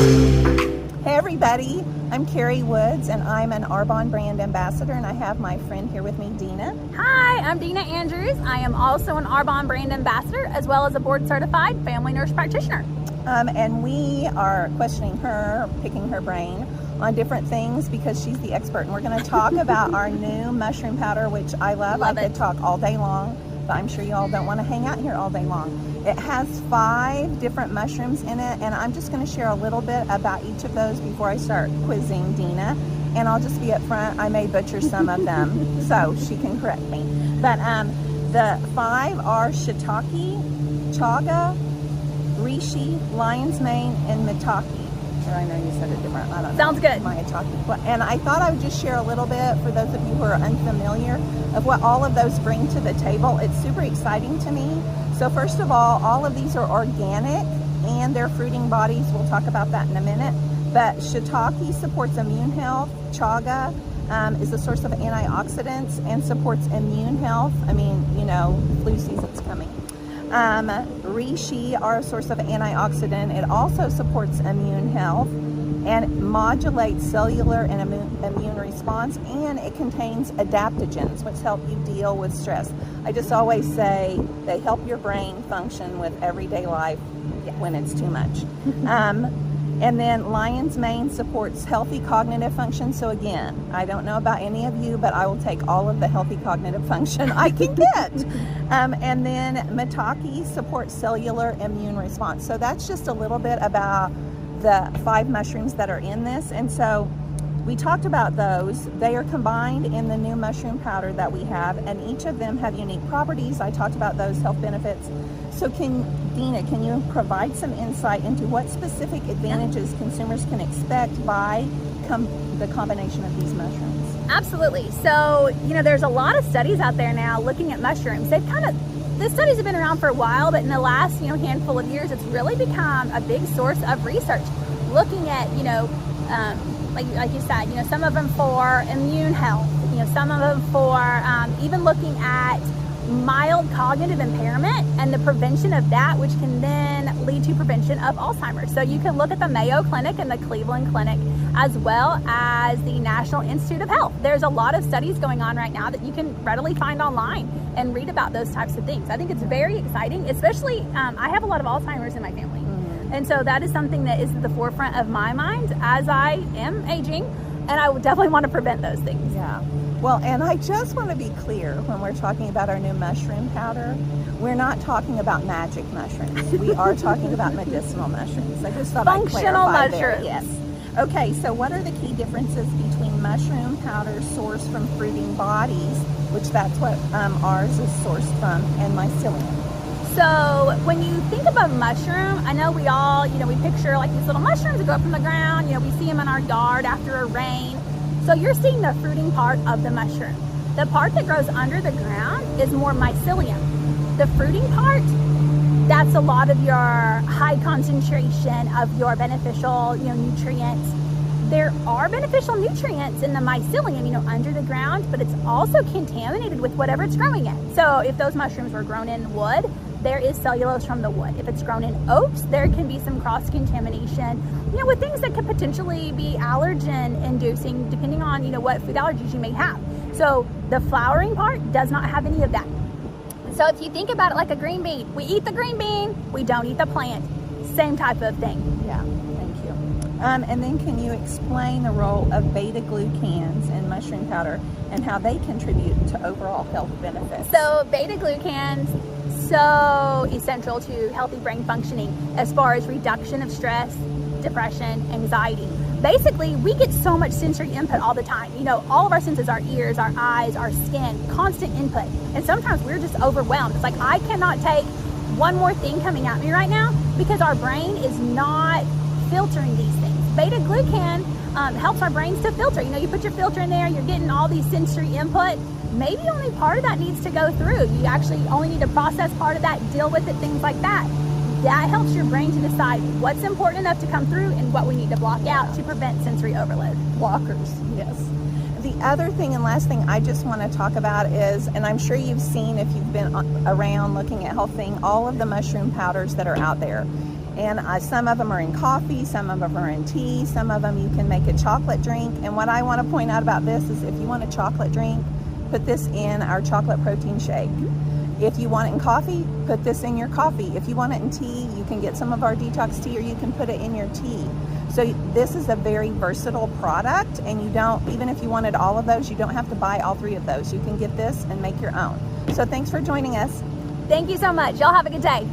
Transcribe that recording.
Hey everybody, I'm Carrie Woods and I'm an Arbonne brand ambassador, and I have my friend here with me, Dina. Hi, I'm Dina Andrews. I am also an Arbonne brand ambassador as well as a board certified family nurse practitioner. And we are questioning her, picking her brain on different things because she's the expert, and we're going to talk about our new mushroom powder, which I love. I could talk all day long, but I'm sure you all don't want to hang out here all day long. It has 5 different mushrooms in it, and I'm just going to share a little bit about each of those before I start quizzing Dina. And I'll just be upfront, I may butcher some of them, so she can correct me. But the 5 are shiitake, chaga, reishi, lion's mane, and maitake. Or I know you said it different. I don't know. Sounds good. Maitake. And I thought I would just share a little bit for those of you who are unfamiliar of what all of those bring to the table. It's super exciting to me. So first of all of these are organic and they're fruiting bodies. We'll talk about that in a minute. But shiitake supports immune health. Chaga is a source of antioxidants and supports immune health. I mean, you know, flu season's coming. Reishi are a source of antioxidant. It also supports immune health and modulates cellular and immune response, and it contains adaptogens, which help you deal with stress. I just always say they help your brain function with everyday life when it's too much. And then lion's mane supports healthy cognitive function. So again, I don't know about any of you, but I will take all of the healthy cognitive function I can get. And then maitake supports cellular immune response. So that's just a little bit about the 5 mushrooms that are in this. And so we talked about those. They are combined in the new mushroom powder that we have, and each of them have unique properties. I talked about those health benefits. So Dina, can you provide some insight into what specific advantages consumers can expect by the combination of these mushrooms? Absolutely. So, you know, there's a lot of studies out there now looking at mushrooms. The studies have been around for a while, but in the last, handful of years, it's really become a big source of research, looking at, like you said, some of them for immune health, some of them for even looking at mild cognitive impairment and the prevention of that, which can then lead to prevention of Alzheimer's. So you can look at the Mayo Clinic and the Cleveland Clinic, as well as the National Institute of Health. There's a lot of studies going on right now that you can readily find online and read about those types of things. I think it's very exciting, especially I have a lot of Alzheimer's in my family. And so that is something that is at the forefront of my mind as I am aging, and I would definitely want to prevent those things. Yeah. Well, and I just want to be clear, when we're talking about our new mushroom powder, we're not talking about magic mushrooms. We are talking about medicinal mushrooms. I just thought I'd clarify there. Yes. Okay, so what are the key differences between mushroom powder sourced from fruiting bodies, which that's what ours is sourced from, and mycelium? So when you think of a mushroom, I know we all, we picture like these little mushrooms that go up from the ground. We see them in our yard after a rain. So you're seeing the fruiting part of the mushroom. The part that grows under the ground is more mycelium. The fruiting part, that's a lot of your high concentration of your beneficial, nutrients. There are beneficial nutrients in the mycelium, under the ground, but it's also contaminated with whatever it's growing in. So if those mushrooms were grown in wood, there is cellulose from the wood. If it's grown in oats, there can be some cross-contamination, with things that could potentially be allergen-inducing, depending on, what food allergies you may have. So the flowering part does not have any of that. So if you think about it like a green bean, we eat the green bean, we don't eat the plant. Same type of thing. Yeah, thank you. And then can you explain the role of beta-glucans in mushroom powder and how they contribute to overall health benefits? So beta-glucans, so essential to healthy brain functioning as far as reduction of stress, depression, anxiety. Basically, we get so much sensory input all the time. All of our senses, our ears, our eyes, our skin, constant input. And sometimes we're just overwhelmed. It's like, I cannot take one more thing coming at me right now because our brain is not filtering these things. Beta-glucan helps our brains to filter. You put your filter in there, you're getting all these sensory input. Maybe only part of that needs to go through. You actually only need to process part of that, deal with it, things like that. That helps your brain to decide what's important enough to come through and what we need to block out to prevent sensory overload. Blockers, yes. The other thing and last thing I just want to talk about is, and I'm sure you've seen if you've been around looking at health thing, all of the mushroom powders that are out there. And some of them are in coffee, some of them are in tea, some of them you can make a chocolate drink. And what I want to point out about this is if you want a chocolate drink, put this in our chocolate protein shake. If you want it in coffee, put this in your coffee. If you want it in tea, you can get some of our detox tea or you can put it in your tea. So this is a very versatile product, and you don't, even if you wanted all of those, you don't have to buy all 3 of those. You can get this and make your own. So thanks for joining us. Thank you so much. Y'all have a good day.